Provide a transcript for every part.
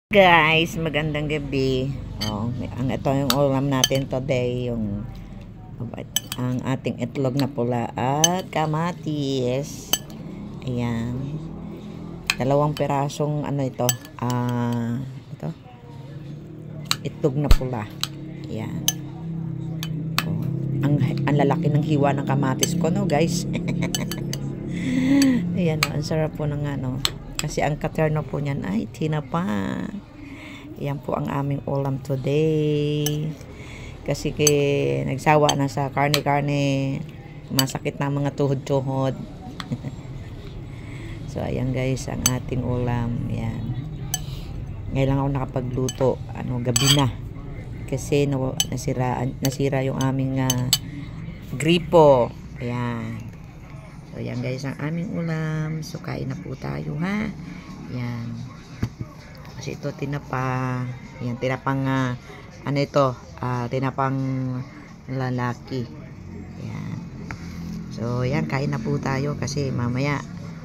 Guys, magandang gabi. Ito yung ulam natin today, ang ating itlog na pula at kamatis. Ayan. 2 pirasong ito. Ito. Itlog na pula. Ayan. Ang lalaki ng hiwa ng kamatis ko, no, guys. Ayan, ang sarap po ng kasi ang katerno po niyan ay tinapa. Yan po ang aming ulam today. Kasi nagsawa na sa karne-karne. Masakit na mga tuhod-tuhod. So, ayan guys, ang ating ulam. Yan. Ngayon lang ako nakapagluto. Gabi na. Kasi nasira yung aming gripo. Ayan. So, yan guys, ang aming ulam. So, kain na po tayo, ha? Yan. Kasi ito, tinapa. Yan, tinapang, tinapang lalaki. Yan. So, yan, kain na po tayo kasi mamaya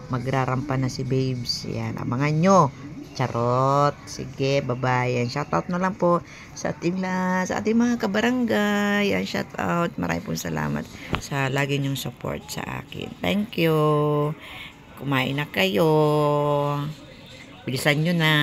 magrarampa na si Babes. Yan, abangan nyo. Charot. Sige, bye-bye. Yan, shoutout na lang po sa ating mga kabarangay. Yan, shoutout. Maraming po salamat sa lagi nyong support sa akin. Thank you. Kumain na kayo. Bilisan nyo na.